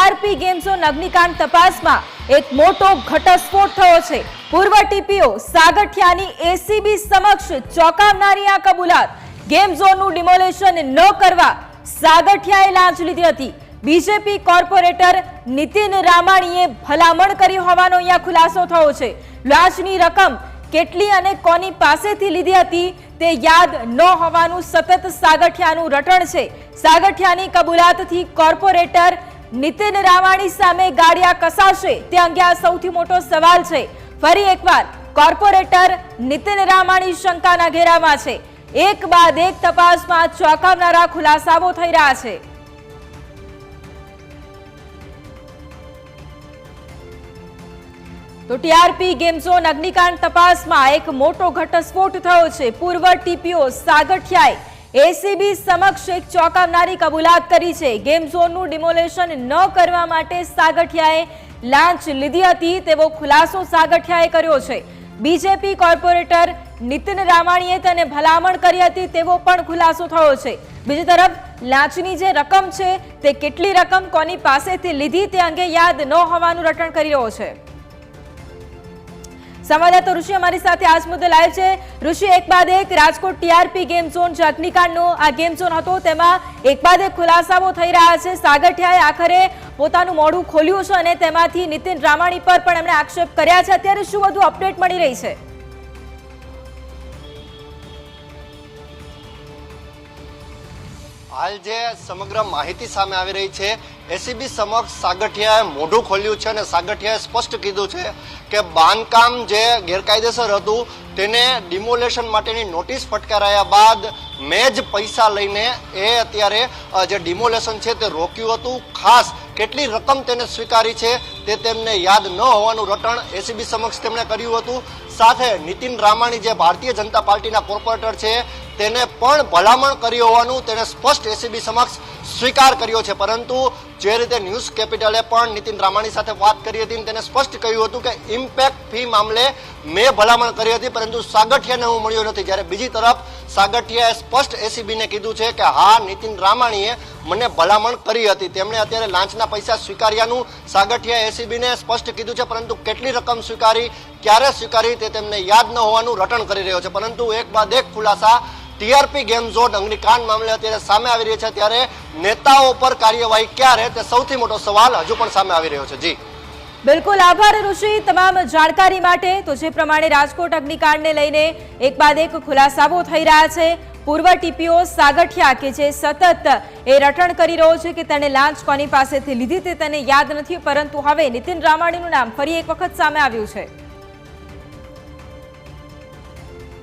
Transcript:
TRP game zone અગ્નિકાંડ તપાસમાં એક મોટો ઘટસ્ફોટ થયો છે। પૂર્વ ટીપીઓ સાગઠિયાની એસીબી સમક્ષ ચોંકાવનારી આ કબૂલાત। ગેમ ઝોનનું ડિમોલેશન ન કરવા સાગઠિયાએ લાંચ લીધી હતી। બીજેપી કોર્પોરેટર નીતિન રામાણીએ ભલામણ કરી હોવાનો અહીંયા ખુલાસો થયો છે। લાંચની રકમ કેટલી અને કોની પાસેથી લીધી હતી તે યાદ ન હોવાનું સતત સાગઠિયાનું રટણ છે। સાગઠિયાની કબૂલાતથી કોર્પોરેટર નીતિન રામાણી સામે ગાડિયા કસાશે તે અંગે આ સૌથી મોટો સવાલ છે। ફરી એકવાર કોર્પોરેટર નીતિન રામાણી શંકાના ઘેરામાં છે। એક બાદ એક તપાસમાં ચોંકાવનારા ખુલાસાઓ થઈ રહ્યા છે। તો ટીઆરપી ગેમ ઝોન અગ્નિકાંડ તપાસમાં એક મોટો ઘટસ્ફોટ થયો છે। પૂર્વ ટીપીઓ સાગઠિયાએ એસીબી સમક્ષ એક ચોંકાવનારી કબૂલાત કરી છે। ગેમ ઝોનનું ડિમોલેશન ન કરવા માટે સાગઠિયાએ લાંચ લીધી હતી તેવો ખુલાસો સાગઠિયાએ કર્યો છે। બીજેપી કોર્પોરેટર નીતિન રામાણીએ તેને ભલામણ કરી હતી તેવો પણ ખુલાસો થયો છે। બીજી તરફ લાંચની જે રકમ છે તે કેટલી રકમ કોની પાસેથી લીધી તે અંગે યાદ ન હોવાનું રટણ કરી રહ્યો છે। સંવાદદાતા ઋષિ અમારી સાથે આજ મુદ્દે લાઈવ છે। ઋષિ, એક બાદ એક રાજકોટ ટીઆરપી ગેમ ઝોન જે અગ્નિકાંડનો આ ગેમ ઝોન હતો તેમાં એક બાદ એક ખુલાસાઓ થઈ રહ્યા છે। સાગઠિયાએ આખરે પોતાનું મોઢું ખોલ્યું છે અને તેમાંથી નીતિન રામાણી પર પણ એમણે આક્ષેપ કર્યા છે। અત્યારે શું વધુ અપડેટ મળી રહી છે? હાલ જે સમગ્ર માહિતી સામે આવી રહી છે, એસીબી સમક્ષ સાગઠિયાએ મોઢું ખોલ્યું છે અને સાગઠિયાએ સ્પષ્ટ કીધું છે કે બાંધકામ જે ગેરકાયદેસર હતું તેને ડિમોલેશન માટેની નોટિસ ફટકારાયા બાદ મેં જ પૈસા લઈને એ અત્યારે જે ડિમોલેશન છે તે રોક્યું હતું। ખાસ કેટલી રકમ તેને સ્વીકારી છે તે તેમને યાદ ન હોવાનું રટણ એસીબી સમક્ષ તેમણે કર્યું હતું। સાથે નીતિન રામાણી જે ભારતીય જનતા પાર્ટીના કોર્પોરેટર છે તેને પણ ભલામણ કરી હોવાનું તેને સ્પષ્ટ એસીબી સમક્ષ સ્વીકાર કર્યો છે। પરંતુ જે રીતે ન્યૂઝ કેપિટલે પણ નીતિન રામાણી સાથે વાત કરી હતી તેને સ્પષ્ટ કહ્યું હતું કે ઇમ્પેક્ટ ફી મામલે મેં ભલામણ કરી હતી પરંતુ સાગઠિયાને હું મળ્યો નથી। જ્યારે બીજી તરફ સાગઠિયાએ સ્પષ્ટ એસીબીને કીધું છે કે હા, નીતિન રામાણીએ મને ભલામણ કરી હતી। તેમણે અત્યારે લાંચના પૈસા સ્વીકાર્યાનું સાગઠિયાએ એસીબીને સ્પષ્ટ કીધું છે પરંતુ કેટલી રકમ સ્વીકારી, ક્યારે સ્વીકારી તે તેમને યાદ ન હોવાનું રટણ કરી રહ્યો છે। પરંતુ એક બાદ એક ખુલાસા ટીઆરપી ગેમ ઝોન અગ્નિકાંડ મામલે અત્યારે સામે આવી રહી છે। ત્યારે નેતાઓ પર કાર્યવાહી ક્યારે તે સૌથી મોટો સવાલ હજુ પણ સામે આવી રહ્યો છે। જી બિલકુલ, આભાર ઋષિ તમામ જાણકારી માટે। તો જે પ્રમાણે રાજકોટ અગ્નિકાંડને લઈને એક બાદ એક ખુલાસાઓ થઈ રહ્યા છે। પૂર્વ ટીપીઓ સાગઠિયા કે જે સતત એ રટણ કરી રહ્યો છે કે તેને લાંચ કોની પાસેથી લીધી તે તેને યાદ નથી, પરંતુ હવે નીતિન રામાણીનું નામ ફરી એક વખત સામે આવ્યું છે।